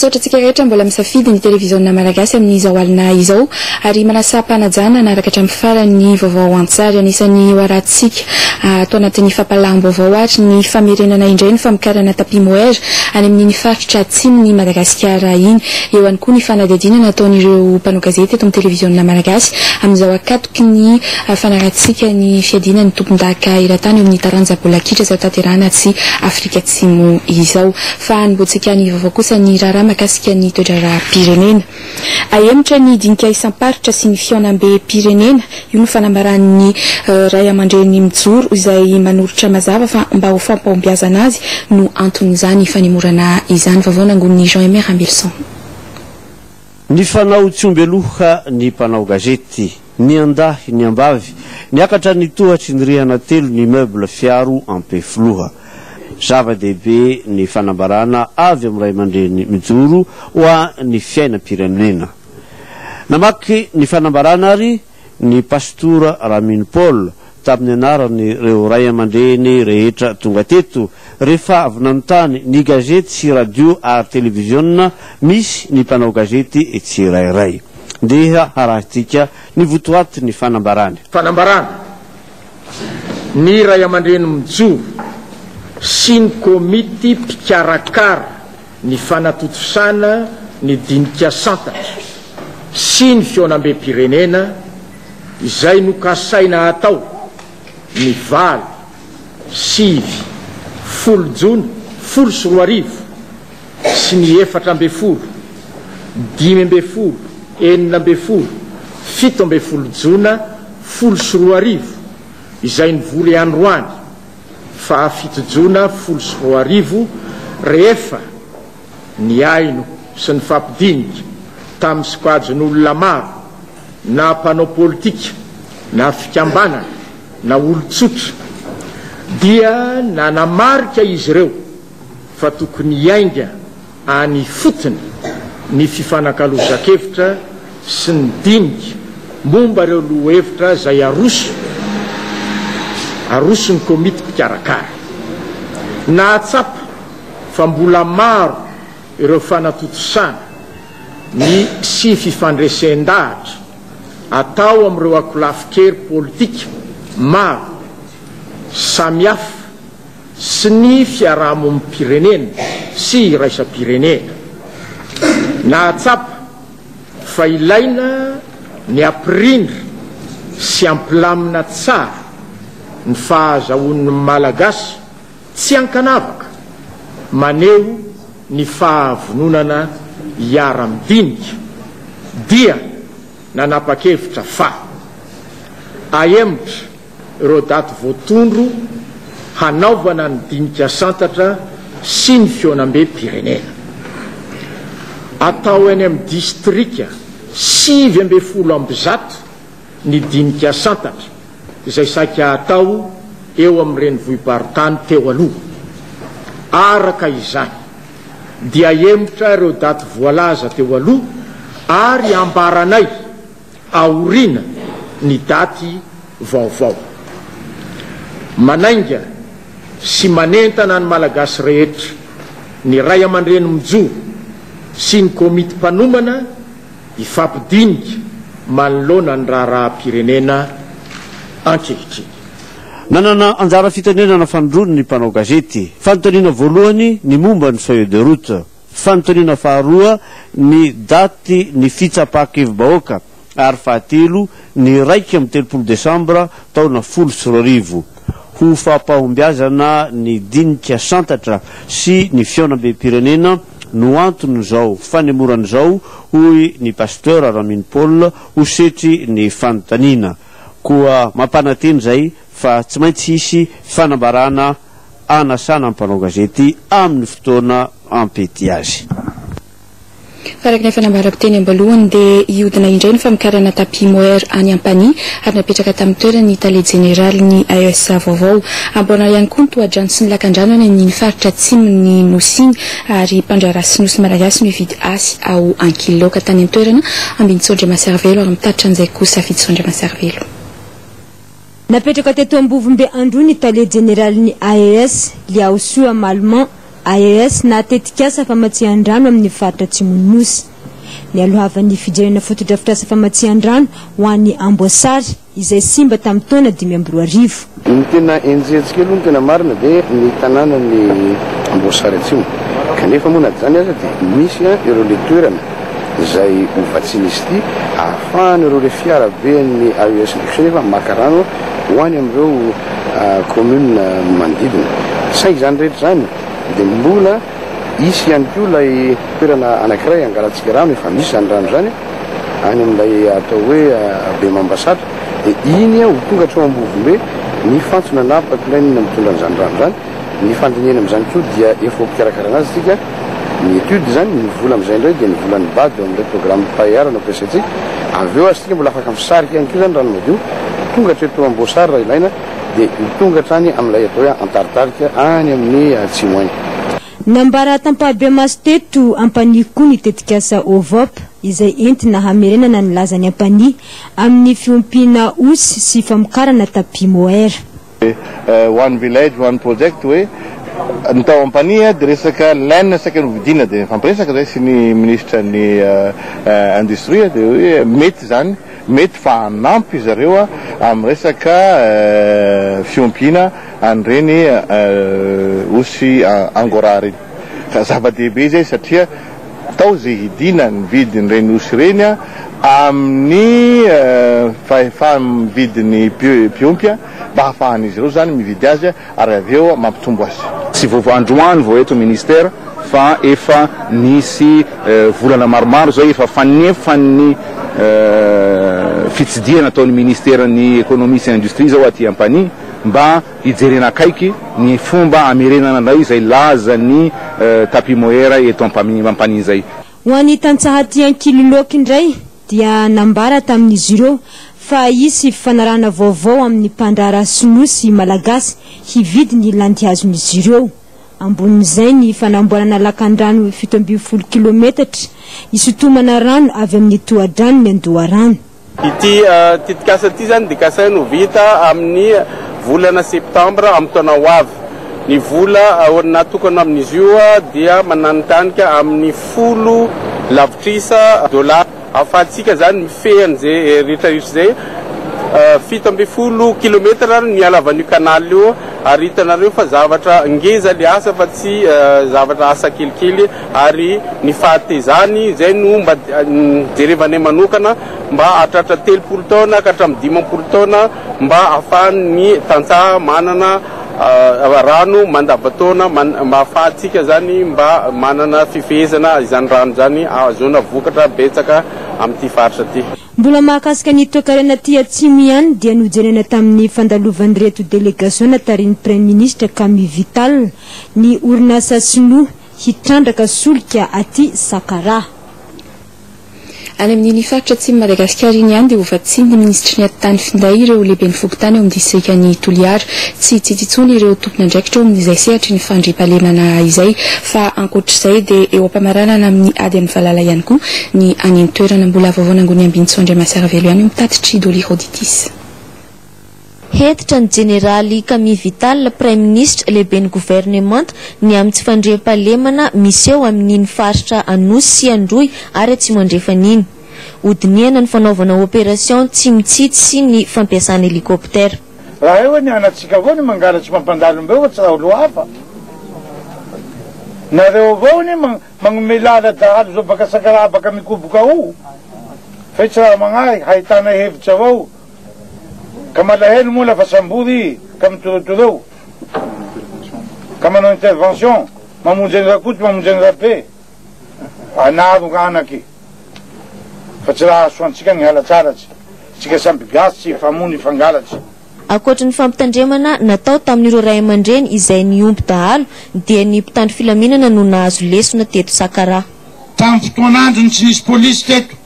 Misaotra rehetra mbola misafidy ny televiziona malagasy amin'izao alina izao ary manasa panajana naraka hatramin'ny farany vaovao antsary anisan'ny hoarantsika atao anatin'ny fampalaam-baovao ary ny famerenana indray ny famokarana tapis moaire any amin'ny faritra atsimo ny Madagasikara iny eo ihany koa ny fanadihadiana nataon'ireo mpanao gazety eto amin'ny televiziona malagasy amin'izao akatoky ny fanarantsika ny fiadina ny tompon-daka eran-tany eo amin'ny taranja bolakitra izao tanterahana sy Afrika Atsimo izao fa anbotsika ny vaovao kosa ny raharaha makasika ny toedrara-pirenena aemitra ny dinika isam-paritra sy ny fiaonam-be pirenena io ny fanambaran'ny ray aman-dreny mijoro izay manoritra mazava fa mba ho fampahombiazana azy no anton'izany fanemorana izany vaovao nangon'ny Jean-Aimé Rambelson. Ny fanao tsy ombeloha ny mpanao gazety ny andahy ny ambavy niakatra ny tohatry ny rihana telo ny meuble fiaro ampefoloha zava-dehibe ny fanambarana avy amin'ny ray aman-dreny mijoro hoa ny fiainam-pirenena namaky ny fanambarana ary ny pastora Ramin Paul tamin'ny anarany reo ray aman-dreny rehetra tonga teto rehefa avy nanontany ny gazety sy radio ary televizionna misy ny mpanao gazety tsirairay ndeha harahantsika ny votoaty ny fanambarana ny ray aman-dreny mijoro sy ny komity mpikarakara ny fanatotosana ny dinika santatra sy ny fiaonam-be pirenena izay nokasaina atao ny valo sivy folo jona folo sy roa arivo sy ny 4 dimy ambe folo enina ambe folo fito ambe folo jona folo sy roa arivo izay nivory androany fa fito jona folo sy roa arivo rehefa ny aino sy ny fampidinika tamin'ny sokajin'olona maro na mpanao politika na fikambanana na olon-tsotra dia nanamarika izy ireo fa tokony iainga any fotony ny fifanankalozakevitra sy ny dinika momba ireo lohevitra zay arosony komity mpikarakara na atsapa fa mbola maro ireo fanatotosana ny sy fifandresen-dahatra atao amin'ireo akolafikery politika maro samihafa sy ny fiarahamon'ny pirenena sy raisam-pirenena na atsapa fa ilaina ny ampirindra sy ampilamina tsara ny fahazahoan'ny malagasy tsy ankanavaka maneho ny fahavononana iara-midinika dia nanapa-kevitra fa aemitra ireo daty voatondro hanaovana ny dinika santatra sy ny fiaonam-be pirenena atao eny amin'ny distrika 5 ny dinika santatra izay saika atao eo amin'ireny vohim-paritany teo aloha araka izany dia emitra ireo daty voalaza teo aloha ary ambaranay aorina ny daty vaovao manainga sy manentana ny malagasy rehetra ny ray aman-dreny mijoro sy ny komity mpanomana ifampidinika manoloana ny raharaha-pirenena ankehitriny nanana anjara fitenenana fanondrony ny mpanao gazety fanontaniana voalohany ny momba ny feuille de route fanontaniana faharoa ny daty ny fitsapahakevy-bahoaka ary fahatelo ny 1 Desambra taona 10 ho fampahombiazana ny dinika santatra sy ny fiaonam-be pirenena no antony zao fanemorany zao hoy ny pasteur Ramin Paul ho setry ny fanontaniana koa mampananteny zay fa tsy maintsy hisy fanambarana anasana mpanao gazety amin'ny fotoana ampety azy. Farak ny fanambarako teny ambalohany dia iodina indray ny famokarana tapis moaire any Ampany ary napetraka tamin'ny toerany Tale Général ny AES vaovao ambona ihany koa ny toadrano sy ny lakan-drano any amin'ny faritra atsimo ny Nosiny ary mpandrara sy nosy malagasy no hividy asy ao 1 kilo ka tany an-toerana ambiny Sondre Maservelo ary mitatitra an'izay kosa fidy Sondre Maservelo. Napetraka teto ambovombe andro ny Tale Général ny AES Liao Sua Malman AES na tetikasa famatsian-drano amin'ny faritra Tsimonosy. Ny alohavan'ny fijerena foto-drafitrasa famatsian-drano ho an'ny Amboasary izay simba tamin'ny taona 2012. Ny tena enjentsika aloha ny tena marina dia ny tanàna ny Amboasary atsimo. Kanefa moa na zany aza dia misy ireo le toerana izay ho vatsimisy ity ahafahana ireo le fiarabe ny AES ndraiky nefa maka rano ho any amin'ireo commune manodidina. Saingy zany rehetra zany dia mbola isy ihany koa ilay toerana anankiray angalatsika rano efa misy zany rano zany any amin'ilay atao hoe Bemambasatra dia iny ho tonga hatreo Ambovombe ny fantsona na papilaine mitondra an'izany rano zany. Ny fandinihana amin'izany koa dia efa ho mpikarakara anazy tsika ny étude zany ny vola amin'izay indray dia ny volan'ny bady eo amin'ilay programme PAER no ampiasaitsika. Avy eo asika mbola afaka misarika ihany koa zany rano madio tonga hatreto Amboasary raha ilaina dia tonga hatrany amin'ilay atao hoe Antaritarika any amin'ny atsimo any. Nambara tampabe masteto ampani koa ny tetikasa OVOP izay entina hamerenana ny lazany ampani amin'ny fiompiana osy sy famokarana tapis moair. One village one project hoe ny tao ampania dia resaka laine saika novidina dia fampiresaka zay sy ny ministra ny industrie dia hoe mety zany mety fa hanampy zareo amin'ny resaka fiompiana an'ireny osy angora reny. Ka zava-dehibe zay satria tao zay hidina ny vidin'ireny osy reny amin'ny fahefa-mividin'ny piompia mba hahafahan'izy ireo zany mividy azy ary avy eo mampitombo azy. Sy vao androany vao eto ministère fa efa nisy volana maromaro zao efa fanefa ny fitsidiana ataon'ny ministère ny économie sy industrie zao aty ampani mba hijerena akaiky ny fomba amerenana andray izay laza ny tapis moair eto ampani zay. Ho an'ny tantsaha-ty ankiloloky indray dia nambara tamin'izy ireo fa isy fanarana vaovao amin'ny mpandrara sinoa malagasy hividy ny landiazon'izy ireo. Ambonin'izay ny fanamboarana lakan-drano 720 kilometatra isotomana rano avy amin'ny tohadrano ny Andoharano. Ity tetikasa ity zany dia kasa no vita amin'ny volana septambra amin'ny taona ho avy. Ny vola natokana amin'izy io dia mananontanika amin'ny 10 lavitrisa dolara. Ahafahantsika zany mifehany zay rehetrarehetra zay 720 kilometatra ny halavan'io kanaly io ary hitanareo fa zavatra ngeza le asa fa tsy zavatra asa kelikely ary ny fahatezany zay no mba jerevanay manokana mba hatratra 30 taona ka hatramin'ny 50 taona mba ahafahan'ny tantsaha manana rano mandavatona mba ahafahantsika zany mba manana fifehezana izany rano zany azona vokatra betsaka amin'ity faritra ty. Mbola mahakasika ny toekarena ty atsimo ihany dia nojerena tamin'ny fandalovan'ny reto délégation tarihin'ny premier ministre Camille Vital ny orinasa sinoa hitrandraka solika aty Sakara. Any amin'ny faritra atsimo Madagasikara iny ihany dia ho vatsiny ny ministry ny atany finday ireo lehiben'ny fokotany eo amin'ny distrikany Toliara tsy tsitsitsony ireo tompona andraikitra eo amin'izay sehatra ny fandriam-pahalemana izay fa ankoatr'izay dia eo am-pamaranana amin'ny ady amin'ny valala ihany koa ny any toerana mbola vaovao nangony ambinitso Andriamasavelo ihany mitatitry Doli Roditis. Hevitra ny Jeneraly Camille Vital, Prime Ministre lehiben'ny gouvernement ny amin'ny tsy fandriam-pahalemana misy eo amin'ny faritra Anosy sy Androy ary atsimo andrefan'iny. Hodiniana ny fanaovana opération tsy mitsitsy sy ny fampiasana helikoptera. Raha eo ny anatsika avao ny mangalatsy mampandalombeo tsy raha olo hafa. Nareo avao ny magnome lala dahalo zao baka Sakara baka mikoboka o. Fa tsy raha magnahy hahitana hevitra avao. Ka malahelo moa lafa sambory ka mitorotoro ka manao intervention mamonjy ny rakoto mamonjy ny rape anaro anaky fa tsy raha soantsika ny halatsaratsy tsika samby gasy famony fangalatsy. Ankoatra ny fampitandremana natao tamin'ireo ray aman-dreny izay niompy dahalo dia ny mpitandro filaminana no nahazo lesona teto Sakara. Tamin'ny fotoan'andro tsy nisy polisy teto